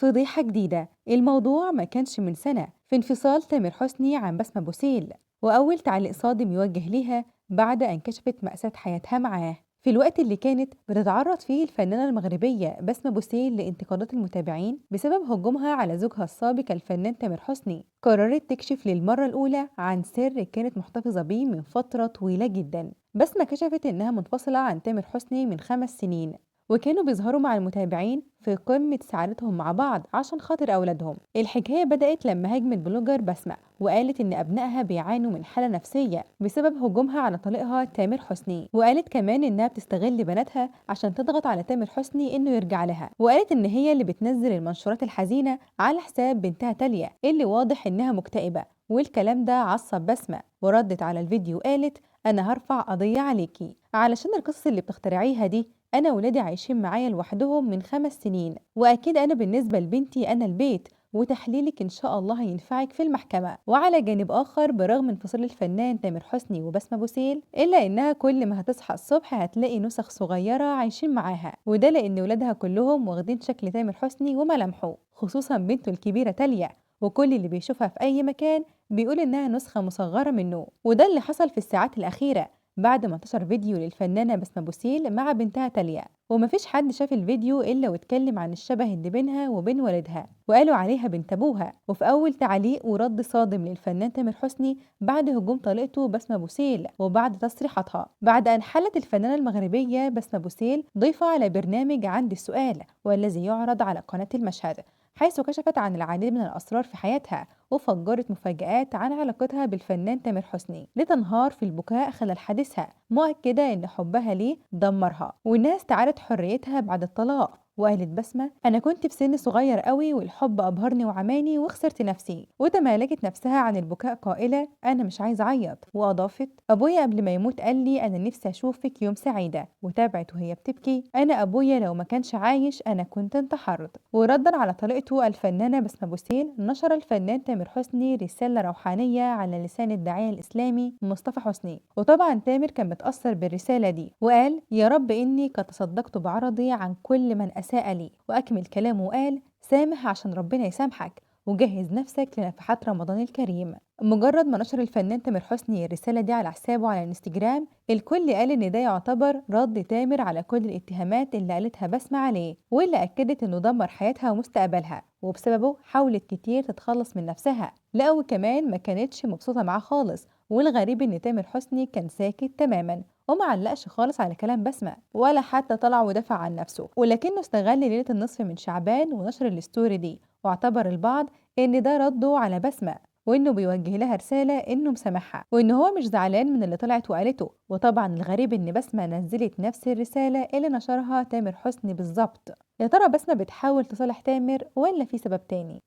فضيحة جديدة. الموضوع ما كانش من سنة في انفصال تامر حسني عن بسمة بوسيل، وأول تعليق صادم يوجه ليها بعد أن كشفت مأساة حياتها معاه في الوقت اللي كانت بتتعرض فيه الفنانة المغربية بسمة بوسيل لانتقادات المتابعين بسبب هجومها على زوجها السابق الفنان تامر حسني. قررت تكشف للمرة الأولى عن سر كانت محتفظة بيه من فترة طويلة جدا. بسمة كشفت إنها منفصلة عن تامر حسني من 5 سنين، وكانوا بيظهروا مع المتابعين في قمة سعادتهم مع بعض عشان خاطر أولادهم. الحكاية بدأت لما هاجمت بلوجر بسمة وقالت إن أبنائها بيعانوا من حالة نفسية بسبب هجومها على طليقها تامر حسني، وقالت كمان إنها بتستغل بناتها عشان تضغط على تامر حسني إنه يرجع لها، وقالت إن هي اللي بتنزل المنشورات الحزينة على حساب بنتها تاليا اللي واضح إنها مكتئبة. والكلام ده عصب بسمة، وردت على الفيديو قالت: أنا هرفع قضية عليكي علشان القصص اللي بتخترعيها دي. أنا ولادي عايشين معايا لوحدهم من 5 سنين، وأكيد أنا بالنسبة لبنتي أنا البيت، وتحليلك إن شاء الله هينفعك في المحكمة. وعلى جانب آخر، برغم انفصال الفنان تامر حسني وبسمة بوسيل، إلا إنها كل ما هتصحى الصبح هتلاقي نسخ صغيرة عايشين معاها، وده لأن ولادها كلهم واخدين شكل تامر حسني وملامحه، خصوصا بنته الكبيرة تاليا، وكل اللي بيشوفها في أي مكان بيقول إنها نسخة مصغرة منه. وده اللي حصل في الساعات الأخيرة بعد ما انتشر فيديو للفنانة بسمة بوسيل مع بنتها تاليا، ومفيش حد شاف الفيديو إلا واتكلم عن الشبه اللي بينها وبين والدها، وقالوا عليها بنت أبوها. وفي أول تعليق ورد صادم للفنان تامر حسني بعد هجوم طليقته بسمة بوسيل وبعد تصريحاتها، بعد أن حلت الفنانة المغربية بسمة بوسيل ضيفة على برنامج عند السؤال والذي يعرض على قناة المشهد، حيث كشفت عن العديد من الأسرار في حياتها، وفجرت مفاجآت عن علاقتها بالفنان تامر حسني لتنهار في البكاء خلال حديثها، مؤكدة إن حبها ليه دمرها وإنها استعادت حريتها بعد الطلاق. وقالت بسمة: أنا كنت في سن صغير قوي والحب أبهرني وعماني وخسرت نفسي. وتمالكت نفسها عن البكاء قائلة: أنا مش عايزة أعيط. وأضافت: أبويا قبل ما يموت قال لي أنا نفسي أشوفك يوم سعيدة. وتابعت وهي بتبكي: أنا أبويا لو ما كانش عايش أنا كنت انتحرت. وردا على طليقته الفنانة بسمة بوسيل، نشر الفنان تامر حسني رسالة روحانية على لسان الداعية الإسلامي مصطفى حسني، وطبعا تامر كان متأثر بالرسالة دي وقال: يا رب إني قد تصدقت بعرضي عن كل من أساء لي. وأكمل كلامه وقال: سامح عشان ربنا يسامحك، وجهز نفسك لنفحات رمضان الكريم. مجرد ما نشر الفنان تامر حسني الرسالة دي على حسابه على الانستجرام، الكل قال إن ده يعتبر رد تامر على كل الاتهامات اللي قالتها بسمة عليه، واللي أكدت إنه دمر حياتها ومستقبلها، وبسببه حاولت كتير تتخلص من نفسها. لا وكمان ما كانتش مبسوطة معاه خالص. والغريب إن تامر حسني كان ساكت تماما وما علقش خالص على كلام بسمة، ولا حتى طلع ودافع عن نفسه، ولكنه استغل ليلة النصف من شعبان ونشر الستوري دي، واعتبر البعض إن ده رده على بسمة، وإنه بيوجه لها رسالة إنه مسامحها، وإن هو مش زعلان من اللي طلعت وقالته. وطبعا الغريب إن بسمة نزلت نفس الرسالة اللي نشرها تامر حسني بالظبط. يا ترى بسمة بتحاول تصالح تامر ولا في سبب تاني؟